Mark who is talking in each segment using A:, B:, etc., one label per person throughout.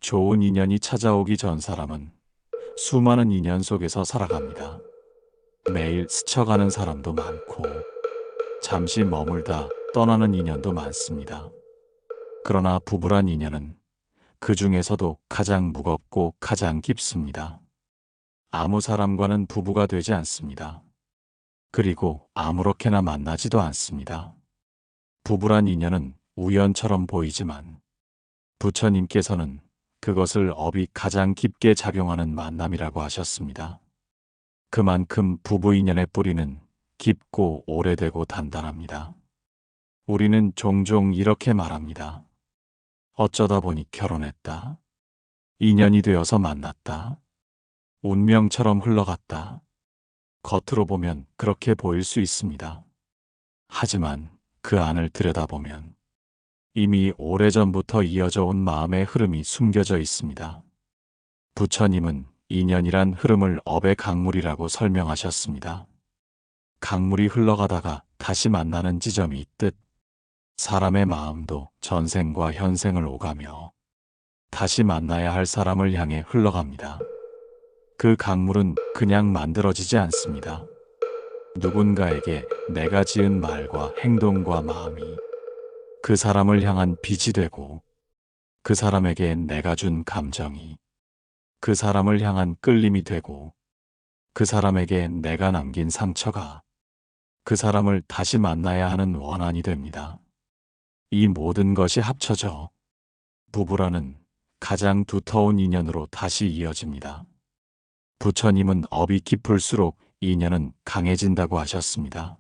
A: 좋은 인연이 찾아오기 전 사람은 수많은 인연 속에서 살아갑니다. 매일 스쳐가는 사람도 많고 잠시 머물다 떠나는 인연도 많습니다. 그러나 부부란 인연은 그 중에서도 가장 무겁고 가장 깊습니다. 아무 사람과는 부부가 되지 않습니다. 그리고 아무렇게나 만나지도 않습니다. 부부란 인연은 우연처럼 보이지만 부처님께서는 그것을 업이 가장 깊게 작용하는 만남이라고 하셨습니다. 그만큼 부부 인연의 뿌리는 깊고 오래되고 단단합니다. 우리는 종종 이렇게 말합니다. 어쩌다 보니 결혼했다. 인연이 되어서 만났다. 운명처럼 흘러갔다. 겉으로 보면 그렇게 보일 수 있습니다. 하지만 그 안을 들여다보면 이미 오래전부터 이어져 온 마음의 흐름이 숨겨져 있습니다. 부처님은 인연이란 흐름을 업의 강물이라고 설명하셨습니다. 강물이 흘러가다가 다시 만나는 지점이 있듯 사람의 마음도 전생과 현생을 오가며 다시 만나야 할 사람을 향해 흘러갑니다. 그 강물은 그냥 만들어지지 않습니다. 누군가에게 내가 지은 말과 행동과 마음이 그 사람을 향한 빛이 되고 그 사람에게 내가 준 감정이 그 사람을 향한 끌림이 되고 그 사람에게 내가 남긴 상처가 그 사람을 다시 만나야 하는 원한이 됩니다. 이 모든 것이 합쳐져 부부라는 가장 두터운 인연으로 다시 이어집니다. 부처님은 업이 깊을수록 인연은 강해진다고 하셨습니다.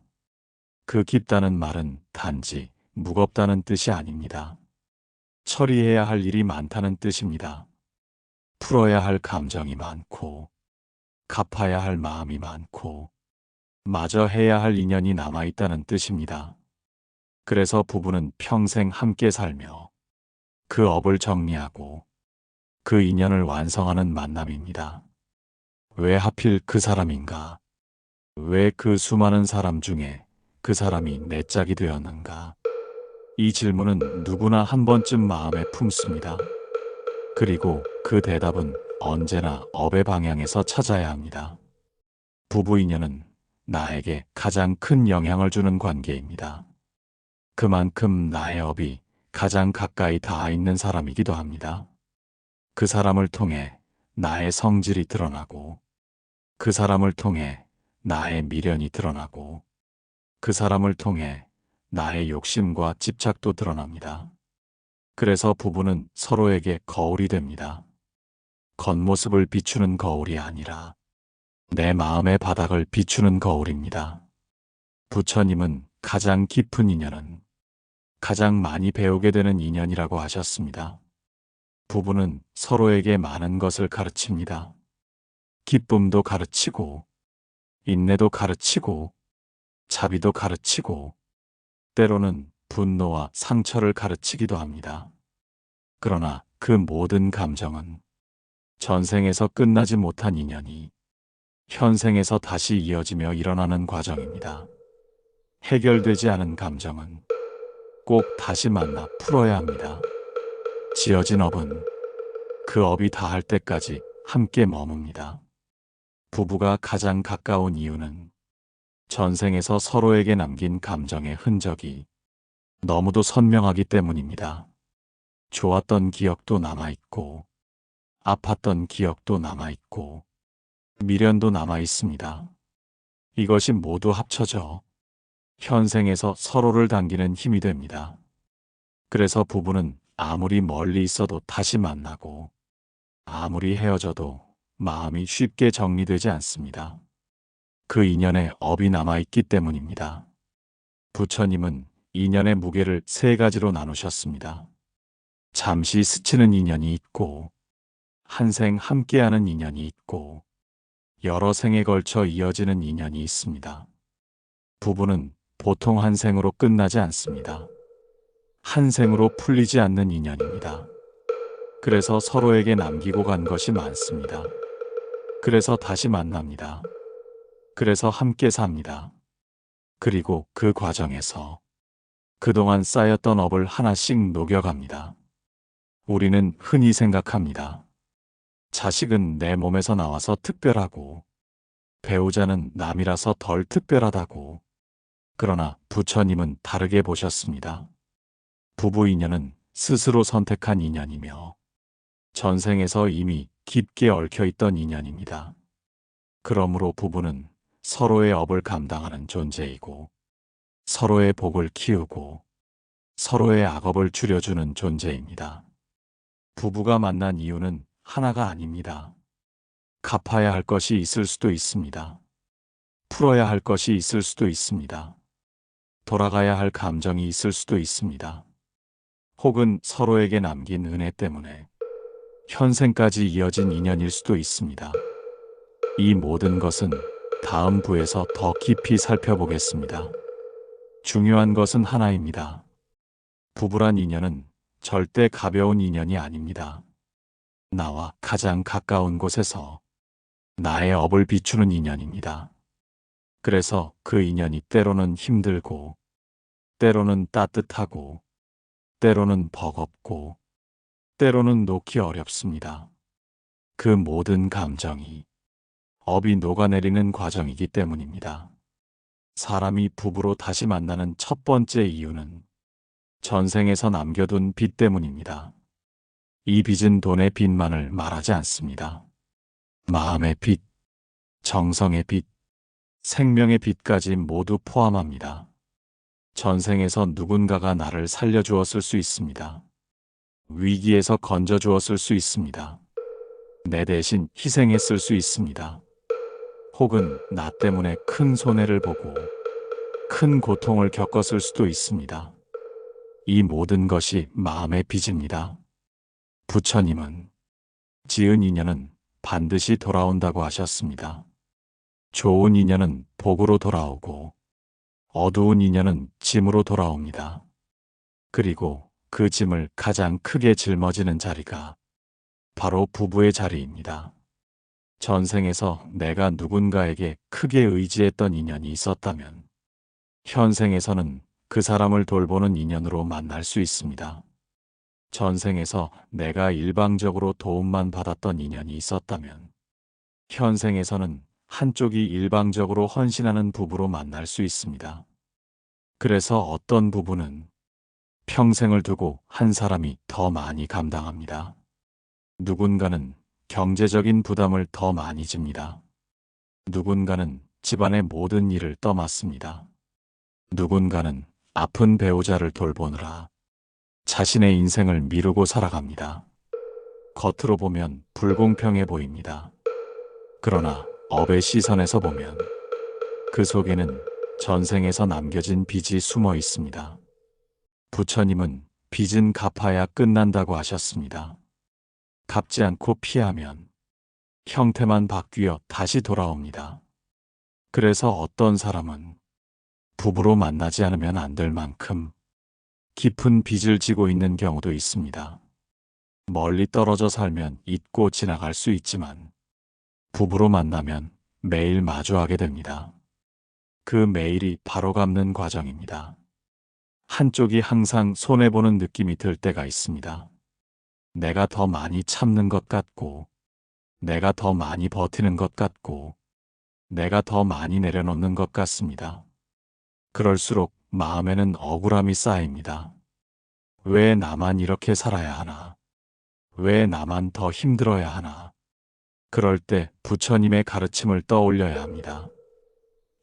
A: 그 깊다는 말은 단지 무겁다는 뜻이 아닙니다. 처리해야 할 일이 많다는 뜻입니다. 풀어야 할 감정이 많고, 갚아야 할 마음이 많고, 마저 해야 할 인연이 남아있다는 뜻입니다. 그래서 부부는 평생 함께 살며 그 업을 정리하고 그 인연을 완성하는 만남입니다. 왜 하필 그 사람인가? 왜 그 수많은 사람 중에 그 사람이 내 짝이 되었는가? 이 질문은 누구나 한 번쯤 마음에 품습니다. 그리고 그 대답은 언제나 업의 방향에서 찾아야 합니다. 부부 인연은 나에게 가장 큰 영향을 주는 관계입니다. 그만큼 나의 업이 가장 가까이 닿아 있는 사람이기도 합니다. 그 사람을 통해 나의 성질이 드러나고, 그 사람을 통해 나의 미련이 드러나고, 그 사람을 통해 나의 욕심과 집착도 드러납니다. 그래서 부부는 서로에게 거울이 됩니다. 겉모습을 비추는 거울이 아니라 내 마음의 바닥을 비추는 거울입니다. 부처님은 가장 깊은 인연은 가장 많이 배우게 되는 인연이라고 하셨습니다. 부부는 서로에게 많은 것을 가르칩니다. 기쁨도 가르치고, 인내도 가르치고, 자비도 가르치고, 때로는 분노와 상처를 가르치기도 합니다. 그러나 그 모든 감정은 전생에서 끝나지 못한 인연이 현생에서 다시 이어지며 일어나는 과정입니다. 해결되지 않은 감정은 꼭 다시 만나 풀어야 합니다. 지어진 업은 그 업이 다할 때까지 함께 머뭅니다. 부부가 가장 가까운 이유는 전생에서 서로에게 남긴 감정의 흔적이 너무도 선명하기 때문입니다. 좋았던 기억도 남아있고, 아팠던 기억도 남아있고, 미련도 남아있습니다. 이것이 모두 합쳐져 현생에서 서로를 당기는 힘이 됩니다. 그래서 부부는 아무리 멀리 있어도 다시 만나고, 아무리 헤어져도 마음이 쉽게 정리되지 않습니다. 그 인연에 업이 남아있기 때문입니다. 부처님은 인연의 무게를 세 가지로 나누셨습니다. 잠시 스치는 인연이 있고, 한 생 함께하는 인연이 있고, 여러 생에 걸쳐 이어지는 인연이 있습니다. 부부는 보통 한 생으로 끝나지 않습니다. 한 생으로 풀리지 않는 인연입니다. 그래서 서로에게 남기고 간 것이 많습니다. 그래서 다시 만납니다. 그래서 함께 삽니다. 그리고 그 과정에서 그동안 쌓였던 업을 하나씩 녹여갑니다. 우리는 흔히 생각합니다. 자식은 내 몸에서 나와서 특별하고, 배우자는 남이라서 덜 특별하다고. 그러나 부처님은 다르게 보셨습니다. 부부 인연은 스스로 선택한 인연이며, 전생에서 이미 깊게 얽혀 있던 인연입니다. 그러므로 부부는 서로의 업을 감당하는 존재이고, 서로의 복을 키우고, 서로의 악업을 줄여주는 존재입니다. 부부가 만난 이유는 하나가 아닙니다. 갚아야 할 것이 있을 수도 있습니다. 풀어야 할 것이 있을 수도 있습니다. 돌아가야 할 감정이 있을 수도 있습니다. 혹은 서로에게 남긴 은혜 때문에 현생까지 이어진 인연일 수도 있습니다. 이 모든 것은 다음 부에서 더 깊이 살펴보겠습니다. 중요한 것은 하나입니다. 부부란 인연은 절대 가벼운 인연이 아닙니다. 나와 가장 가까운 곳에서 나의 업을 비추는 인연입니다. 그래서 그 인연이 때로는 힘들고, 때로는 따뜻하고, 때로는 버겁고, 때로는 놓기 어렵습니다. 그 모든 감정이 업이 녹아내리는 과정이기 때문입니다. 사람이 부부로 다시 만나는 첫 번째 이유는 전생에서 남겨둔 빚 때문입니다. 이 빚은 돈의 빚만을 말하지 않습니다. 마음의 빚, 정성의 빚, 생명의 빚까지 모두 포함합니다. 전생에서 누군가가 나를 살려주었을 수 있습니다. 위기에서 건져주었을 수 있습니다. 내 대신 희생했을 수 있습니다. 혹은 나 때문에 큰 손해를 보고 큰 고통을 겪었을 수도 있습니다. 이 모든 것이 마음의 빚입니다. 부처님은 지은 인연은 반드시 돌아온다고 하셨습니다. 좋은 인연은 복으로 돌아오고 어두운 인연은 짐으로 돌아옵니다. 그리고 그 짐을 가장 크게 짊어지는 자리가 바로 부부의 자리입니다. 전생에서 내가 누군가에게 크게 의지했던 인연이 있었다면 현생에서는 그 사람을 돌보는 인연으로 만날 수 있습니다. 전생에서 내가 일방적으로 도움만 받았던 인연이 있었다면 현생에서는 한쪽이 일방적으로 헌신하는 부부로 만날 수 있습니다. 그래서 어떤 부부는 평생을 두고 한 사람이 더 많이 감당합니다. 누군가는 경제적인 부담을 더 많이 집니다. 누군가는 집안의 모든 일을 떠맡습니다. 누군가는 아픈 배우자를 돌보느라 자신의 인생을 미루고 살아갑니다. 겉으로 보면 불공평해 보입니다. 그러나 업의 시선에서 보면 그 속에는 전생에서 남겨진 빚이 숨어 있습니다. 부처님은 빚은 갚아야 끝난다고 하셨습니다. 갚지 않고 피하면 형태만 바뀌어 다시 돌아옵니다. 그래서 어떤 사람은 부부로 만나지 않으면 안 될 만큼 깊은 빚을 지고 있는 경우도 있습니다. 멀리 떨어져 살면 잊고 지나갈 수 있지만 부부로 만나면 매일 마주하게 됩니다. 그 매일이 바로 갚는 과정입니다. 한쪽이 항상 손해보는 느낌이 들 때가 있습니다. 내가 더 많이 참는 것 같고, 내가 더 많이 버티는 것 같고, 내가 더 많이 내려놓는 것 같습니다. 그럴수록 마음에는 억울함이 쌓입니다. 왜 나만 이렇게 살아야 하나? 왜 나만 더 힘들어야 하나? 그럴 때 부처님의 가르침을 떠올려야 합니다.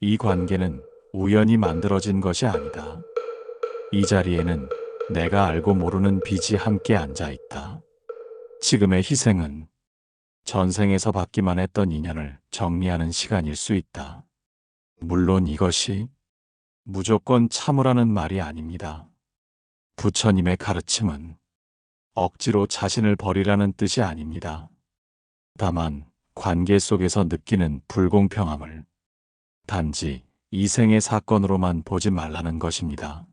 A: 이 관계는 우연히 만들어진 것이 아니다. 이 자리에는 내가 알고 모르는 빚이 함께 앉아 있다. 지금의 희생은 전생에서 받기만 했던 인연을 정리하는 시간일 수 있다. 물론 이것이 무조건 참으라는 말이 아닙니다. 부처님의 가르침은 억지로 자신을 버리라는 뜻이 아닙니다. 다만 관계 속에서 느끼는 불공평함을 단지 이 생의 사건으로만 보지 말라는 것입니다.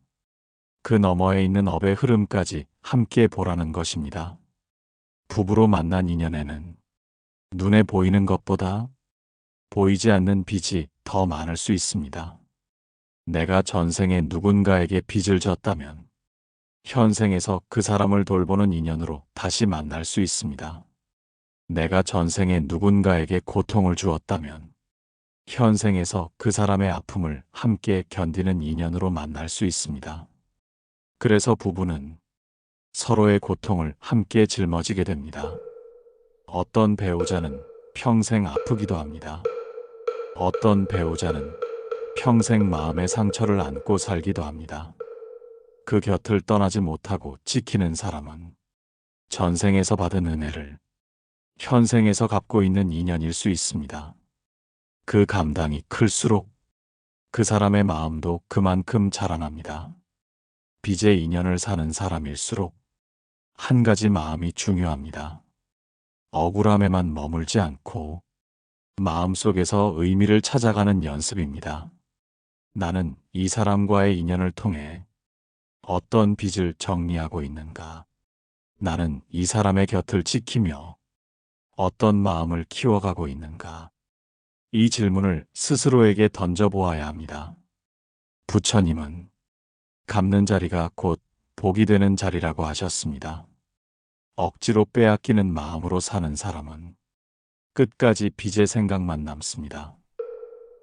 A: 그 너머에 있는 업의 흐름까지 함께 보라는 것입니다. 부부로 만난 인연에는 눈에 보이는 것보다 보이지 않는 빚이 더 많을 수 있습니다. 내가 전생에 누군가에게 빚을 졌다면 현생에서 그 사람을 돌보는 인연으로 다시 만날 수 있습니다. 내가 전생에 누군가에게 고통을 주었다면 현생에서 그 사람의 아픔을 함께 견디는 인연으로 만날 수 있습니다. 그래서 부부는 서로의 고통을 함께 짊어지게 됩니다. 어떤 배우자는 평생 아프기도 합니다. 어떤 배우자는 평생 마음의 상처를 안고 살기도 합니다. 그 곁을 떠나지 못하고 지키는 사람은 전생에서 받은 은혜를 현생에서 갚고 있는 인연일 수 있습니다. 그 감당이 클수록 그 사람의 마음도 그만큼 자라납니다. 빚의 인연을 사는 사람일수록 한 가지 마음이 중요합니다. 억울함에만 머물지 않고 마음속에서 의미를 찾아가는 연습입니다. 나는 이 사람과의 인연을 통해 어떤 빚을 정리하고 있는가? 나는 이 사람의 곁을 지키며 어떤 마음을 키워가고 있는가? 이 질문을 스스로에게 던져보아야 합니다. 부처님은 갚는 자리가 곧 복이 되는 자리라고 하셨습니다. 억지로 빼앗기는 마음으로 사는 사람은 끝까지 빚의 생각만 남습니다.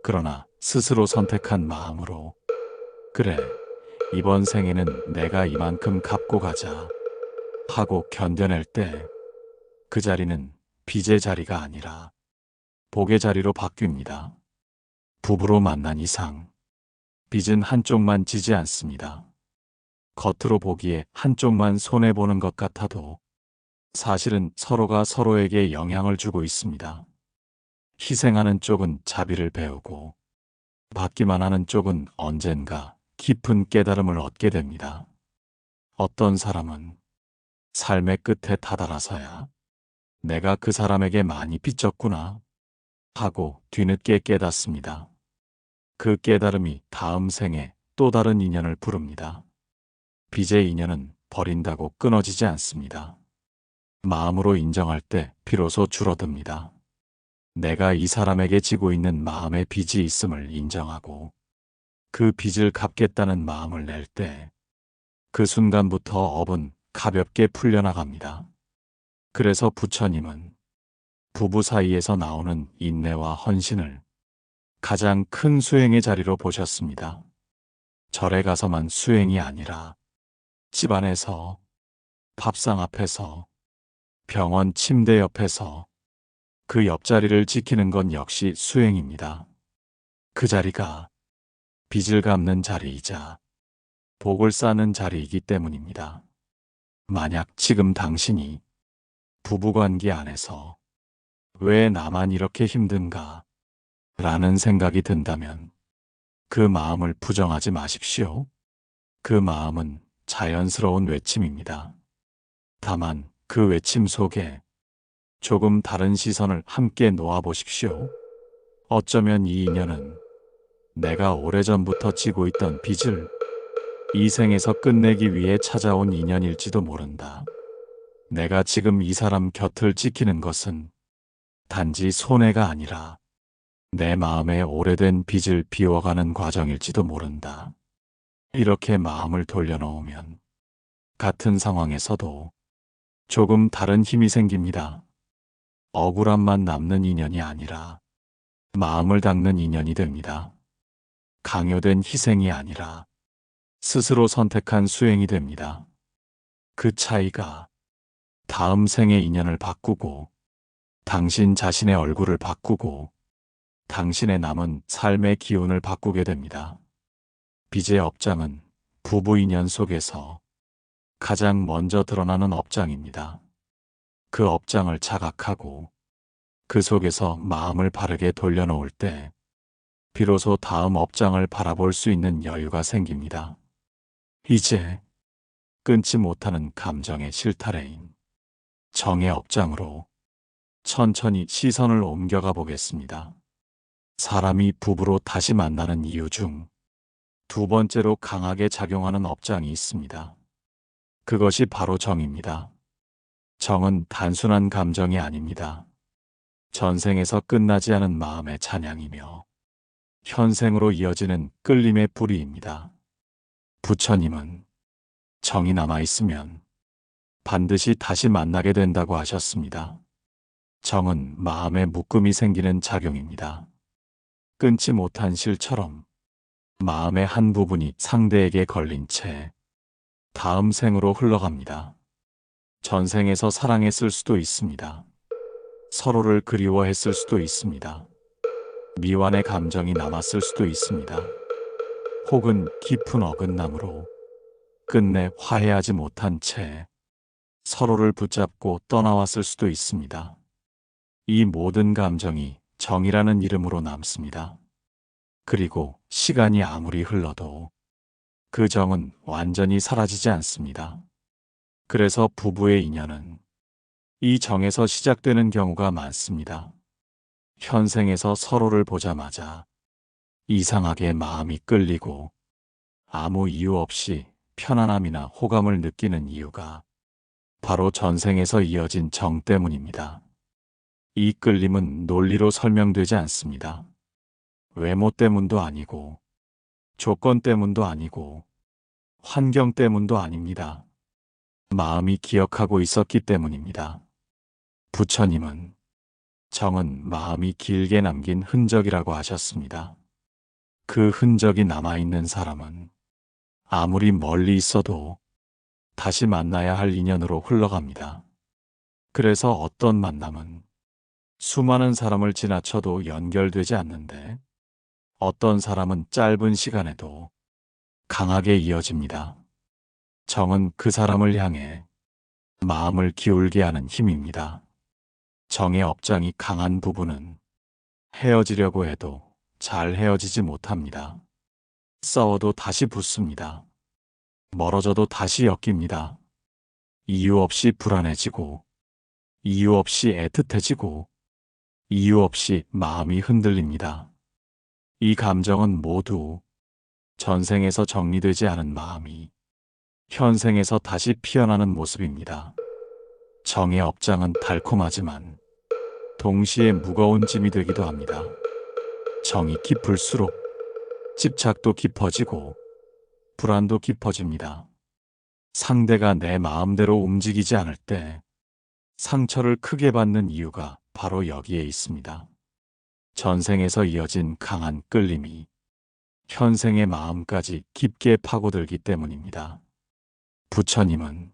A: 그러나 스스로 선택한 마음으로 그래, 이번 생에는 내가 이만큼 갚고 가자 하고 견뎌낼 때 그 자리는 빚의 자리가 아니라 복의 자리로 바뀝니다. 부부로 만난 이상 빚은 한쪽만 지지 않습니다. 겉으로 보기에 한쪽만 손해보는 것 같아도 사실은 서로가 서로에게 영향을 주고 있습니다. 희생하는 쪽은 자비를 배우고 받기만 하는 쪽은 언젠가 깊은 깨달음을 얻게 됩니다. 어떤 사람은 삶의 끝에 다다라서야 내가 그 사람에게 많이 빚졌구나 하고 뒤늦게 깨닫습니다. 그 깨달음이 다음 생에 또 다른 인연을 부릅니다. 빚의 인연은 버린다고 끊어지지 않습니다. 마음으로 인정할 때 비로소 줄어듭니다. 내가 이 사람에게 지고 있는 마음의 빚이 있음을 인정하고 그 빚을 갚겠다는 마음을 낼 때 그 순간부터 업은 가볍게 풀려나갑니다. 그래서 부처님은 부부 사이에서 나오는 인내와 헌신을 가장 큰 수행의 자리로 보셨습니다. 절에 가서만 수행이 아니라 집안에서, 밥상 앞에서, 병원 침대 옆에서 그 옆자리를 지키는 건 역시 수행입니다. 그 자리가 빚을 갚는 자리이자 복을 쌓는 자리이기 때문입니다. 만약 지금 당신이 부부관계 안에서 왜 나만 이렇게 힘든가 라는 생각이 든다면 그 마음을 부정하지 마십시오. 그 마음은 자연스러운 외침입니다. 다만 그 외침 속에 조금 다른 시선을 함께 놓아보십시오. 어쩌면 이 인연은 내가 오래전부터 지고 있던 빚을 이 생에서 끝내기 위해 찾아온 인연일지도 모른다. 내가 지금 이 사람 곁을 지키는 것은 단지 손해가 아니라 내 마음의 오래된 빚을 비워가는 과정일지도 모른다. 이렇게 마음을 돌려놓으면 같은 상황에서도 조금 다른 힘이 생깁니다. 억울함만 남는 인연이 아니라 마음을 닦는 인연이 됩니다. 강요된 희생이 아니라 스스로 선택한 수행이 됩니다. 그 차이가 다음 생의 인연을 바꾸고 당신 자신의 얼굴을 바꾸고 당신의 남은 삶의 기운을 바꾸게 됩니다. 빚의 업장은 부부 인연 속에서 가장 먼저 드러나는 업장입니다. 그 업장을 자각하고 그 속에서 마음을 바르게 돌려놓을 때 비로소 다음 업장을 바라볼 수 있는 여유가 생깁니다. 이제 끊지 못하는 감정의 실타래인 정의 업장으로 천천히 시선을 옮겨가 보겠습니다. 사람이 부부로 다시 만나는 이유 중 두 번째로 강하게 작용하는 업장이 있습니다. 그것이 바로 정입니다. 정은 단순한 감정이 아닙니다. 전생에서 끝나지 않은 마음의 찬양이며 현생으로 이어지는 끌림의 뿌리입니다. 부처님은 정이 남아있으면 반드시 다시 만나게 된다고 하셨습니다. 정은 마음에 묶음이 생기는 작용입니다. 끊지 못한 실처럼 마음의 한 부분이 상대에게 걸린 채 다음 생으로 흘러갑니다. 전생에서 사랑했을 수도 있습니다. 서로를 그리워했을 수도 있습니다. 미완의 감정이 남았을 수도 있습니다. 혹은 깊은 어긋남으로 끝내 화해하지 못한 채 서로를 붙잡고 떠나왔을 수도 있습니다. 이 모든 감정이 정이라는 이름으로 남습니다. 그리고 시간이 아무리 흘러도 그 정은 완전히 사라지지 않습니다. 그래서 부부의 인연은 이 정에서 시작되는 경우가 많습니다. 현생에서 서로를 보자마자 이상하게 마음이 끌리고 아무 이유 없이 편안함이나 호감을 느끼는 이유가 바로 전생에서 이어진 정 때문입니다. 이 끌림은 논리로 설명되지 않습니다. 외모 때문도 아니고 조건 때문도 아니고 환경 때문도 아닙니다. 마음이 기억하고 있었기 때문입니다. 부처님은 정은 마음이 길게 남긴 흔적이라고 하셨습니다. 그 흔적이 남아있는 사람은 아무리 멀리 있어도 다시 만나야 할 인연으로 흘러갑니다. 그래서 어떤 만남은 수많은 사람을 지나쳐도 연결되지 않는데 어떤 사람은 짧은 시간에도 강하게 이어집니다. 정은 그 사람을 향해 마음을 기울게 하는 힘입니다. 정의 업장이 강한 부부는 헤어지려고 해도 잘 헤어지지 못합니다. 싸워도 다시 붙습니다. 멀어져도 다시 엮입니다. 이유 없이 불안해지고, 이유 없이 애틋해지고, 이유 없이 마음이 흔들립니다. 이 감정은 모두 전생에서 정리되지 않은 마음이 현생에서 다시 피어나는 모습입니다. 정의 업장은 달콤하지만 동시에 무거운 짐이 되기도 합니다. 정이 깊을수록 집착도 깊어지고 불안도 깊어집니다. 상대가 내 마음대로 움직이지 않을 때 상처를 크게 받는 이유가 바로 여기에 있습니다. 전생에서 이어진 강한 끌림이 현생의 마음까지 깊게 파고들기 때문입니다. 부처님은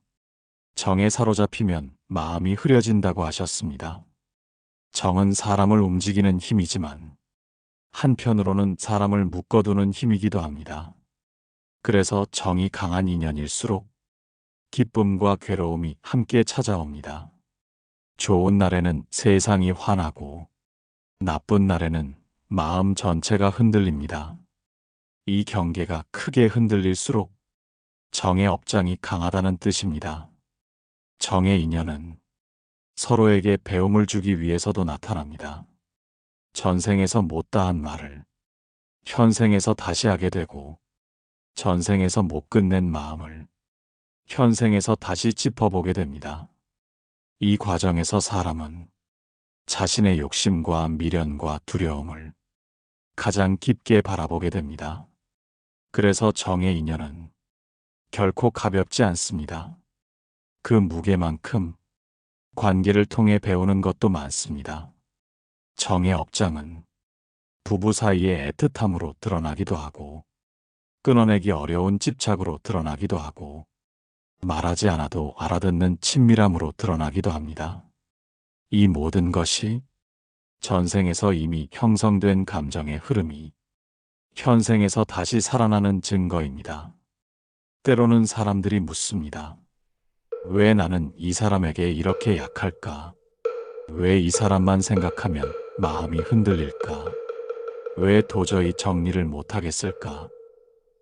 A: 정에 사로잡히면 마음이 흐려진다고 하셨습니다. 정은 사람을 움직이는 힘이지만 한편으로는 사람을 묶어두는 힘이기도 합니다. 그래서 정이 강한 인연일수록 기쁨과 괴로움이 함께 찾아옵니다. 좋은 날에는 세상이 환하고 나쁜 날에는 마음 전체가 흔들립니다. 이 경계가 크게 흔들릴수록 정의 업장이 강하다는 뜻입니다. 정의 인연은 서로에게 배움을 주기 위해서도 나타납니다. 전생에서 못다한 말을 현생에서 다시 하게 되고 전생에서 못 끝낸 마음을 현생에서 다시 짚어보게 됩니다. 이 과정에서 사람은 자신의 욕심과 미련과 두려움을 가장 깊게 바라보게 됩니다. 그래서 정의 인연은 결코 가볍지 않습니다. 그 무게만큼 관계를 통해 배우는 것도 많습니다. 정의 업장은 부부 사이의 애틋함으로 드러나기도 하고 끊어내기 어려운 집착으로 드러나기도 하고 말하지 않아도 알아듣는 친밀함으로 드러나기도 합니다. 이 모든 것이 전생에서 이미 형성된 감정의 흐름이 현생에서 다시 살아나는 증거입니다. 때로는 사람들이 묻습니다. 왜 나는 이 사람에게 이렇게 약할까? 왜 이 사람만 생각하면 마음이 흔들릴까? 왜 도저히 정리를 못하겠을까?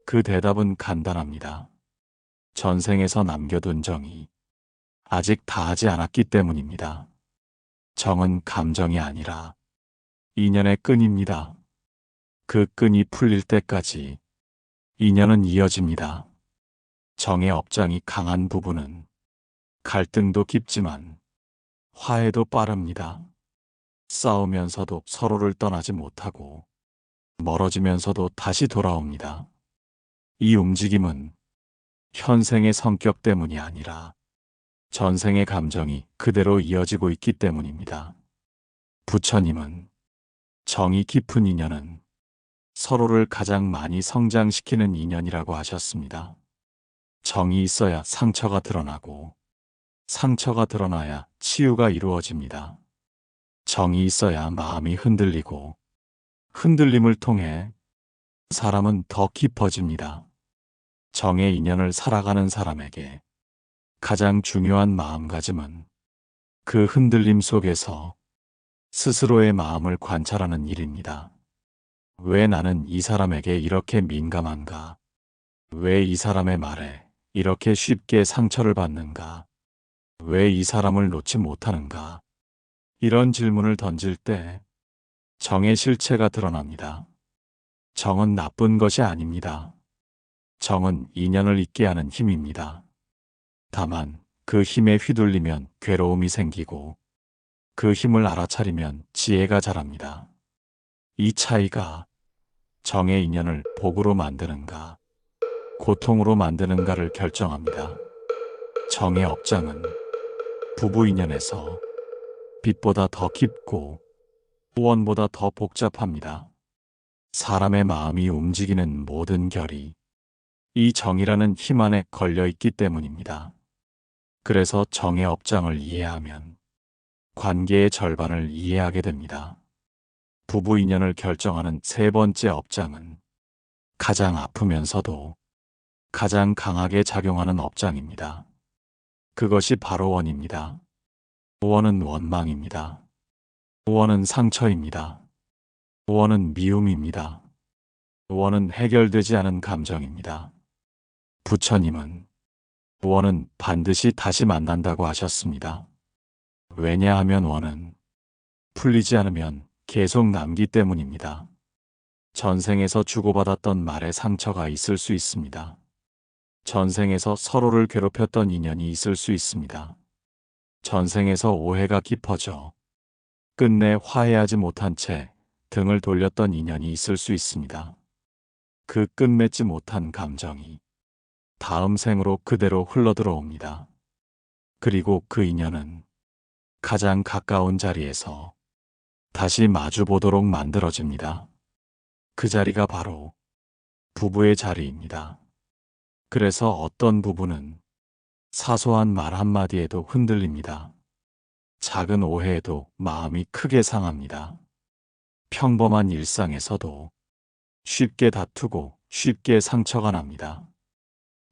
A: 그 대답은 간단합니다. 전생에서 남겨둔 정이 아직 다하지 않았기 때문입니다. 정은 감정이 아니라 인연의 끈입니다. 그 끈이 풀릴 때까지 인연은 이어집니다. 정의 업장이 강한 부부는 갈등도 깊지만 화해도 빠릅니다. 싸우면서도 서로를 떠나지 못하고 멀어지면서도 다시 돌아옵니다. 이 움직임은 현생의 성격 때문이 아니라 전생의 감정이 그대로 이어지고 있기 때문입니다. 부처님은 정이 깊은 인연은 서로를 가장 많이 성장시키는 인연이라고 하셨습니다. 정이 있어야 상처가 드러나고 상처가 드러나야 치유가 이루어집니다. 정이 있어야 마음이 흔들리고 흔들림을 통해 사람은 더 깊어집니다. 정의 인연을 살아가는 사람에게 가장 중요한 마음가짐은 그 흔들림 속에서 스스로의 마음을 관찰하는 일입니다. 왜 나는 이 사람에게 이렇게 민감한가? 왜 이 사람의 말에 이렇게 쉽게 상처를 받는가? 왜 이 사람을 놓지 못하는가? 이런 질문을 던질 때 정의 실체가 드러납니다. 정은 나쁜 것이 아닙니다. 정은 인연을 잇게 하는 힘입니다. 다만 그 힘에 휘둘리면 괴로움이 생기고 그 힘을 알아차리면 지혜가 자랍니다. 이 차이가 정의 인연을 복으로 만드는가, 고통으로 만드는가를 결정합니다. 정의 업장은 부부 인연에서 빛보다 더 깊고 원보다 더 복잡합니다. 사람의 마음이 움직이는 모든 결이 이 정이라는 힘 안에 걸려 있기 때문입니다. 그래서 정의 업장을 이해하면 관계의 절반을 이해하게 됩니다. 부부 인연을 결정하는 세 번째 업장은 가장 아프면서도 가장 강하게 작용하는 업장입니다. 그것이 바로 원입니다. 원은 원망입니다. 원은 상처입니다. 원은 미움입니다. 원은 해결되지 않은 감정입니다. 부처님은 원은 반드시 다시 만난다고 하셨습니다. 왜냐하면 원은 풀리지 않으면 계속 남기 때문입니다. 전생에서 주고받았던 말에 상처가 있을 수 있습니다. 전생에서 서로를 괴롭혔던 인연이 있을 수 있습니다. 전생에서 오해가 깊어져 끝내 화해하지 못한 채 등을 돌렸던 인연이 있을 수 있습니다. 그 끝맺지 못한 감정이 다음 생으로 그대로 흘러들어옵니다. 그리고 그 인연은 가장 가까운 자리에서 다시 마주보도록 만들어집니다. 그 자리가 바로 부부의 자리입니다. 그래서 어떤 부부는 사소한 말 한마디에도 흔들립니다. 작은 오해에도 마음이 크게 상합니다. 평범한 일상에서도 쉽게 다투고 쉽게 상처가 납니다.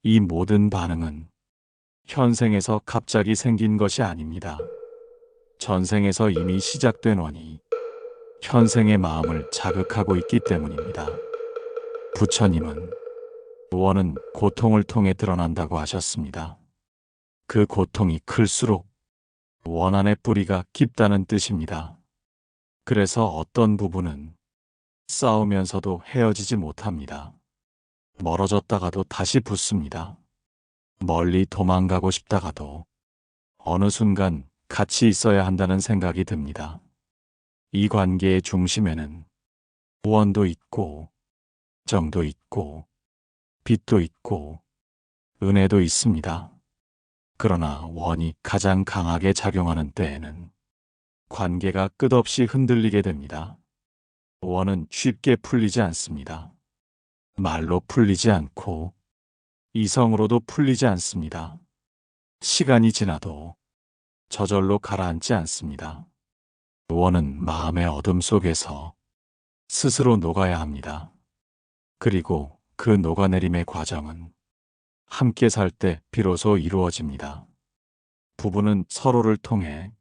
A: 이 모든 반응은 현생에서 갑자기 생긴 것이 아닙니다. 전생에서 이미 시작된 원이 현생의 마음을 자극하고 있기 때문입니다. 부처님은 원은 고통을 통해 드러난다고 하셨습니다. 그 고통이 클수록 원 안의 뿌리가 깊다는 뜻입니다. 그래서 어떤 부부는 싸우면서도 헤어지지 못합니다. 멀어졌다가도 다시 붙습니다. 멀리 도망가고 싶다가도 어느 순간 같이 있어야 한다는 생각이 듭니다. 이 관계의 중심에는 원도 있고 정도 있고 빛도 있고 은혜도 있습니다. 그러나 원이 가장 강하게 작용하는 때에는 관계가 끝없이 흔들리게 됩니다. 원은 쉽게 풀리지 않습니다. 말로 풀리지 않고 이성으로도 풀리지 않습니다. 시간이 지나도 저절로 가라앉지 않습니다. 원은 마음의 어둠 속에서 스스로 녹아야 합니다. 그리고 그 녹아내림의 과정은 함께 살 때 비로소 이루어집니다. 부부는 서로를 통해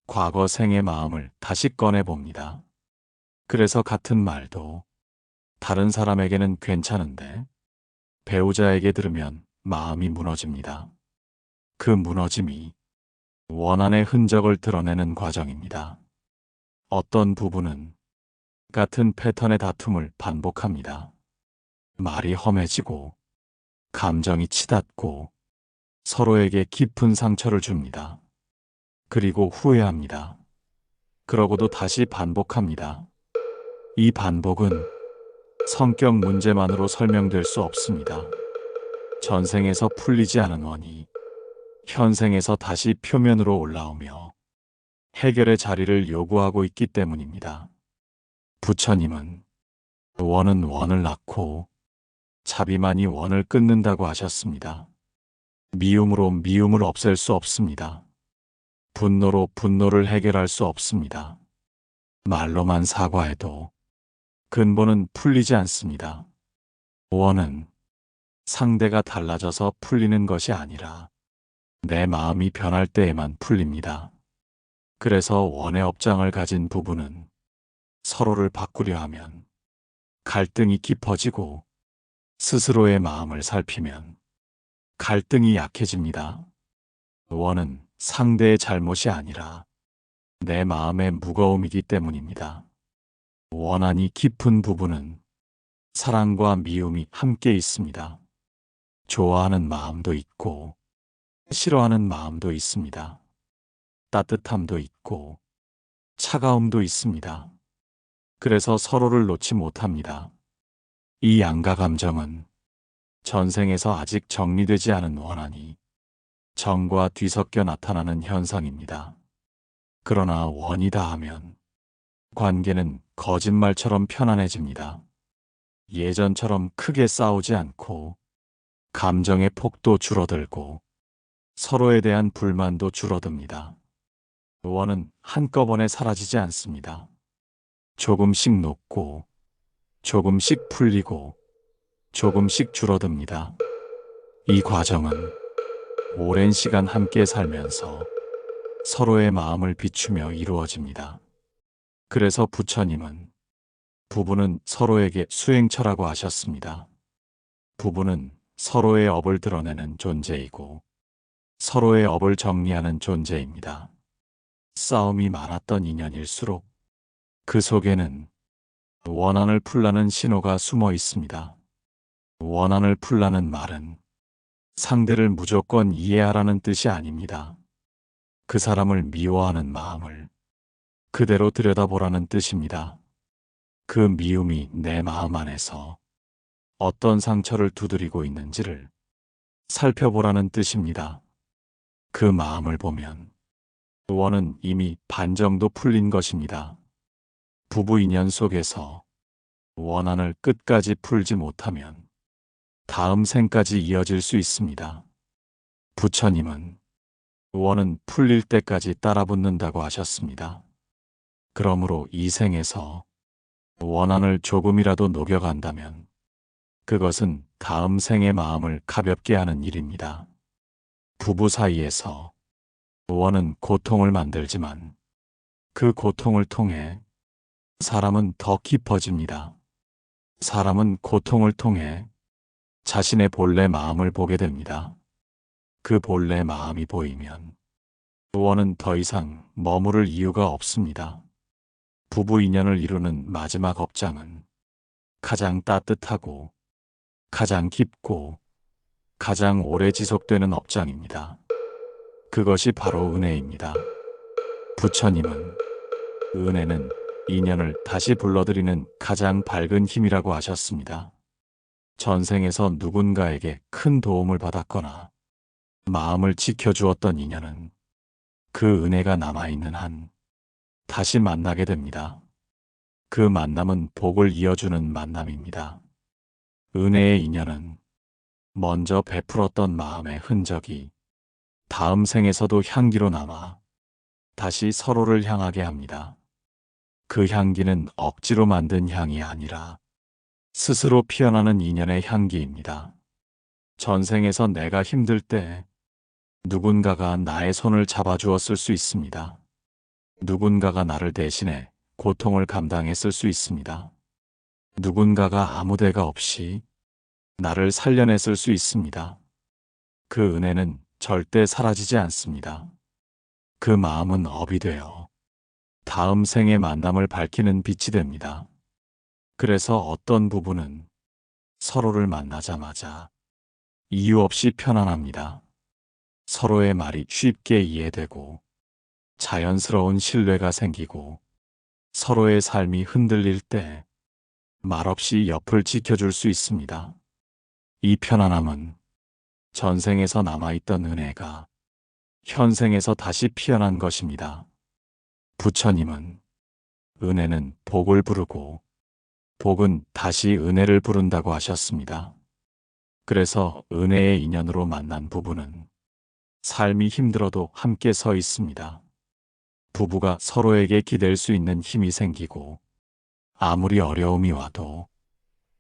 A: 과거 생의 마음을 다시 꺼내봅니다. 그래서 같은 말도 다른 사람에게는 괜찮은데 배우자에게 들으면 마음이 무너집니다. 그 무너짐이 원한의 흔적을 드러내는 과정입니다. 어떤 부부는 같은 패턴의 다툼을 반복합니다. 말이 험해지고 감정이 치닫고 서로에게 깊은 상처를 줍니다. 그리고 후회합니다. 그러고도 다시 반복합니다. 이 반복은 성격 문제만으로 설명될 수 없습니다. 전생에서 풀리지 않은 원이 현생에서 다시 표면으로 올라오며 해결의 자리를 요구하고 있기 때문입니다. 부처님은 원은 원을 낳고 자비만이 원을 끊는다고 하셨습니다. 미움으로 미움을 없앨 수 없습니다. 분노로 분노를 해결할 수 없습니다. 말로만 사과해도 근본은 풀리지 않습니다. 원은 상대가 달라져서 풀리는 것이 아니라 내 마음이 변할 때에만 풀립니다. 그래서 원의 업장을 가진 부부는 서로를 바꾸려 하면 갈등이 깊어지고 스스로의 마음을 살피면 갈등이 약해집니다. 원은 상대의 잘못이 아니라 내 마음의 무거움이기 때문입니다. 원한이 깊은 부부는 사랑과 미움이 함께 있습니다. 좋아하는 마음도 있고 싫어하는 마음도 있습니다. 따뜻함도 있고 차가움도 있습니다. 그래서 서로를 놓지 못합니다. 이 양가 감정은 전생에서 아직 정리되지 않은 원한이 정과 뒤섞여 나타나는 현상입니다. 그러나 원이 다하면 관계는 거짓말처럼 편안해집니다. 예전처럼 크게 싸우지 않고 감정의 폭도 줄어들고 서로에 대한 불만도 줄어듭니다. 원은 한꺼번에 사라지지 않습니다. 조금씩 녹고 조금씩 풀리고 조금씩 줄어듭니다. 이 과정은 오랜 시간 함께 살면서 서로의 마음을 비추며 이루어집니다. 그래서 부처님은 부부는 서로에게 수행처라고 하셨습니다. 부부는 서로의 업을 드러내는 존재이고 서로의 업을 정리하는 존재입니다. 싸움이 많았던 인연일수록 그 속에는 원한을 풀라는 신호가 숨어 있습니다. 원한을 풀라는 말은 상대를 무조건 이해하라는 뜻이 아닙니다. 그 사람을 미워하는 마음을 그대로 들여다보라는 뜻입니다. 그 미움이 내 마음 안에서 어떤 상처를 두드리고 있는지를 살펴보라는 뜻입니다. 그 마음을 보면 원은 이미 반 정도 풀린 것입니다. 부부 인연 속에서 원한을 끝까지 풀지 못하면 다음 생까지 이어질 수 있습니다. 부처님은 원은 풀릴 때까지 따라붙는다고 하셨습니다. 그러므로 이 생에서 원한을 조금이라도 녹여간다면 그것은 다음 생의 마음을 가볍게 하는 일입니다. 부부 사이에서 원은 고통을 만들지만 그 고통을 통해 사람은 더 깊어집니다. 사람은 고통을 통해 자신의 본래 마음을 보게 됩니다. 그 본래 마음이 보이면 원은 더 이상 머무를 이유가 없습니다. 부부 인연을 이루는 마지막 업장은 가장 따뜻하고 가장 깊고 가장 오래 지속되는 업장입니다. 그것이 바로 은혜입니다. 부처님은 은혜는 인연을 다시 불러들이는 가장 밝은 힘이라고 하셨습니다. 전생에서 누군가에게 큰 도움을 받았거나 마음을 지켜주었던 인연은 그 은혜가 남아있는 한 다시 만나게 됩니다. 그 만남은 복을 이어주는 만남입니다. 은혜의 인연은 먼저 베풀었던 마음의 흔적이 다음 생에서도 향기로 남아 다시 서로를 향하게 합니다. 그 향기는 억지로 만든 향이 아니라 스스로 피어나는 인연의 향기입니다. 전생에서 내가 힘들 때 누군가가 나의 손을 잡아주었을 수 있습니다. 누군가가 나를 대신해 고통을 감당했을 수 있습니다. 누군가가 아무 데가 없이 나를 살려냈을 수 있습니다. 그 은혜는 절대 사라지지 않습니다. 그 마음은 업이 되어 다음 생의 만남을 밝히는 빛이 됩니다. 그래서 어떤 부부는 서로를 만나자마자 이유 없이 편안합니다. 서로의 말이 쉽게 이해되고 자연스러운 신뢰가 생기고 서로의 삶이 흔들릴 때 말없이 옆을 지켜줄 수 있습니다. 이 편안함은 전생에서 남아있던 은혜가 현생에서 다시 피어난 것입니다. 부처님은 은혜는 복을 부르고 복은 다시 은혜를 부른다고 하셨습니다. 그래서 은혜의 인연으로 만난 부부는 삶이 힘들어도 함께 서 있습니다. 부부가 서로에게 기댈 수 있는 힘이 생기고 아무리 어려움이 와도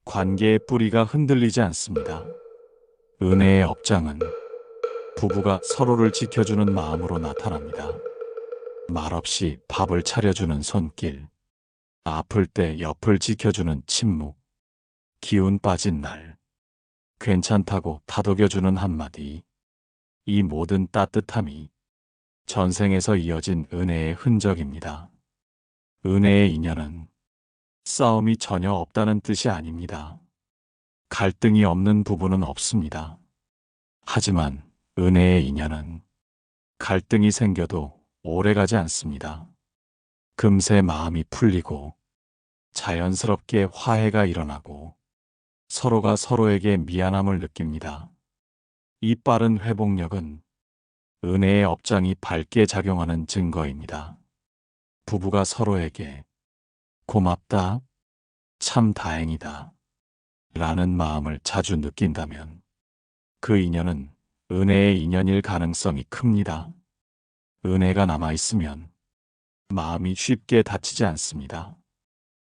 A: 관계의 뿌리가 흔들리지 않습니다. 은혜의 업장은 부부가 서로를 지켜주는 마음으로 나타납니다. 말없이 밥을 차려주는 손길, 아플 때 옆을 지켜주는 침묵, 기운 빠진 날, 괜찮다고 다독여주는 한마디, 이 모든 따뜻함이 전생에서 이어진 은혜의 흔적입니다. 은혜의 인연은 싸움이 전혀 없다는 뜻이 아닙니다. 갈등이 없는 부부는 없습니다. 하지만 은혜의 인연은 갈등이 생겨도 오래가지 않습니다. 금세 마음이 풀리고 자연스럽게 화해가 일어나고 서로가 서로에게 미안함을 느낍니다. 이 빠른 회복력은 은혜의 업장이 밝게 작용하는 증거입니다. 부부가 서로에게 고맙다, 참 다행이다 라는 마음을 자주 느낀다면 그 인연은 은혜의 인연일 가능성이 큽니다. 은혜가 남아있으면 마음이 쉽게 다치지 않습니다.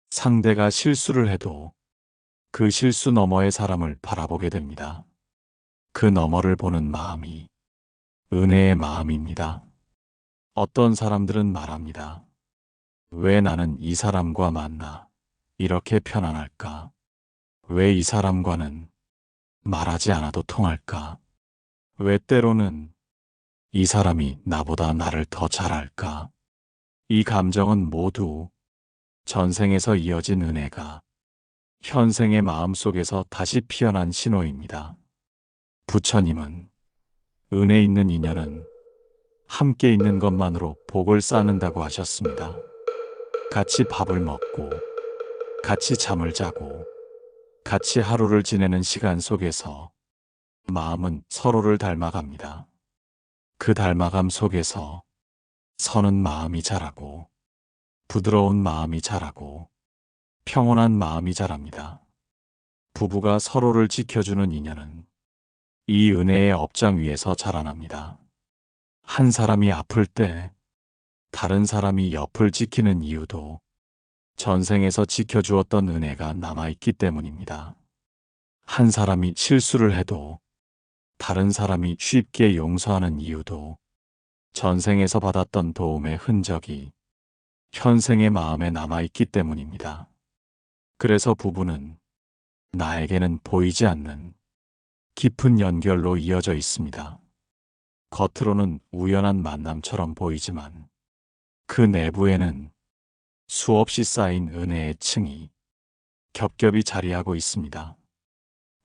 A: 상대가 실수를 해도 그 실수 너머의 사람을 바라보게 됩니다. 그 너머를 보는 마음이 은혜의 마음입니다. 어떤 사람들은 말합니다. 왜 나는 이 사람과 만나 이렇게 편안할까? 왜 이 사람과는 말하지 않아도 통할까? 왜 때로는 이 사람이 나보다 나를 더 잘할까? 이 감정은 모두 전생에서 이어진 은혜가 현생의 마음속에서 다시 피어난 신호입니다. 부처님은 은혜 있는 인연은 함께 있는 것만으로 복을 쌓는다고 하셨습니다. 같이 밥을 먹고, 같이 잠을 자고, 같이 하루를 지내는 시간 속에서 마음은 서로를 닮아갑니다. 그 닮아감 속에서 서는 마음이 자라고, 부드러운 마음이 자라고, 평온한 마음이 자랍니다. 부부가 서로를 지켜주는 인연은 이 은혜의 업장 위에서 자라납니다. 한 사람이 아플 때 다른 사람이 옆을 지키는 이유도 전생에서 지켜주었던 은혜가 남아있기 때문입니다. 한 사람이 실수를 해도 다른 사람이 쉽게 용서하는 이유도 전생에서 받았던 도움의 흔적이 현생의 마음에 남아있기 때문입니다. 그래서 부부는 나에게는 보이지 않는 깊은 연결로 이어져 있습니다. 겉으로는 우연한 만남처럼 보이지만 그 내부에는 수없이 쌓인 은혜의 층이 겹겹이 자리하고 있습니다.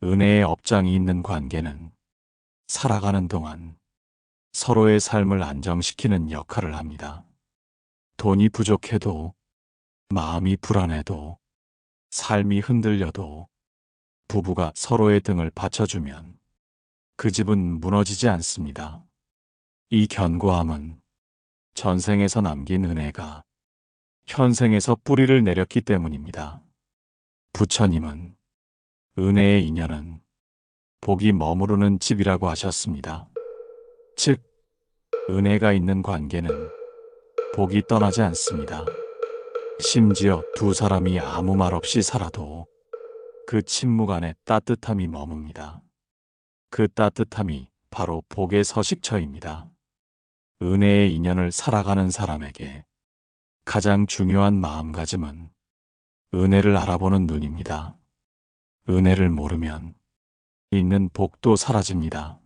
A: 은혜의 업장이 있는 관계는 살아가는 동안 서로의 삶을 안정시키는 역할을 합니다. 돈이 부족해도, 마음이 불안해도, 삶이 흔들려도 부부가 서로의 등을 받쳐주면 그 집은 무너지지 않습니다. 이 견고함은 전생에서 남긴 은혜가 현생에서 뿌리를 내렸기 때문입니다. 부처님은 은혜의 인연은 복이 머무르는 집이라고 하셨습니다. 즉, 은혜가 있는 관계는 복이 떠나지 않습니다. 심지어 두 사람이 아무 말 없이 살아도 그 침묵 안에 따뜻함이 머뭅니다. 그 따뜻함이 바로 복의 서식처입니다. 은혜의 인연을 살아가는 사람에게 가장 중요한 마음가짐은 은혜를 알아보는 눈입니다. 은혜를 모르면 있는 복도 사라집니다.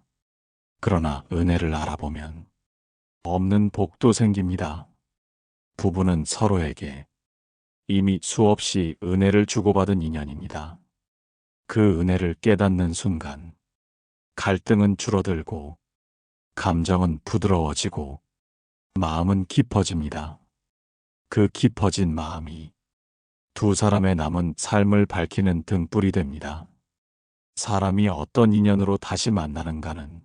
A: 그러나 은혜를 알아보면 없는 복도 생깁니다. 부부는 서로에게 이미 수없이 은혜를 주고받은 인연입니다. 그 은혜를 깨닫는 순간 갈등은 줄어들고 감정은 부드러워지고 마음은 깊어집니다. 그 깊어진 마음이 두 사람의 남은 삶을 밝히는 등불이 됩니다. 사람이 어떤 인연으로 다시 만나는가는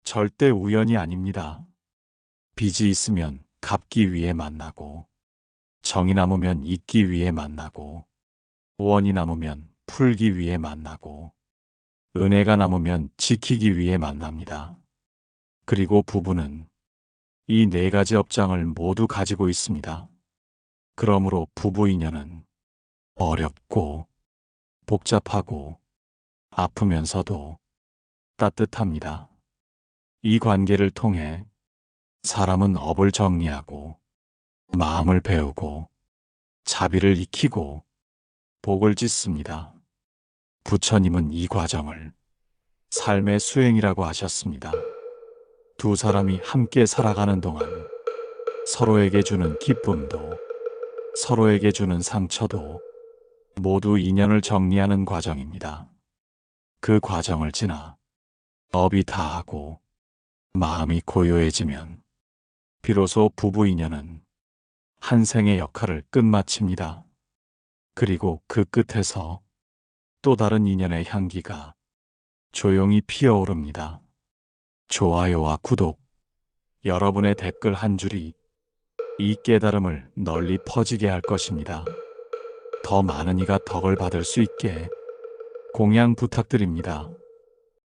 A: 절대 우연이 아닙니다. 빚이 있으면 갚기 위해 만나고, 정이 남으면 잊기 위해 만나고, 원이 남으면 풀기 위해 만나고, 은혜가 남으면 지키기 위해 만납니다. 그리고 부부는 이 네 가지 업장을 모두 가지고 있습니다. 그러므로 부부 인연은 어렵고 복잡하고 아프면서도 따뜻합니다. 이 관계를 통해 사람은 업을 정리하고 마음을 배우고 자비를 익히고 복을 짓습니다. 부처님은 이 과정을 삶의 수행이라고 하셨습니다. 두 사람이 함께 살아가는 동안 서로에게 주는 기쁨도 서로에게 주는 상처도 모두 인연을 정리하는 과정입니다. 그 과정을 지나 업이 다하고 마음이 고요해지면 비로소 부부 인연은 한 생의 역할을 끝마칩니다. 그리고 그 끝에서 또 다른 인연의 향기가 조용히 피어오릅니다. 좋아요와 구독, 여러분의 댓글 한 줄이 이 깨달음을 널리 퍼지게 할 것입니다. 더 많은 이가 덕을 받을 수 있게 공양 부탁드립니다.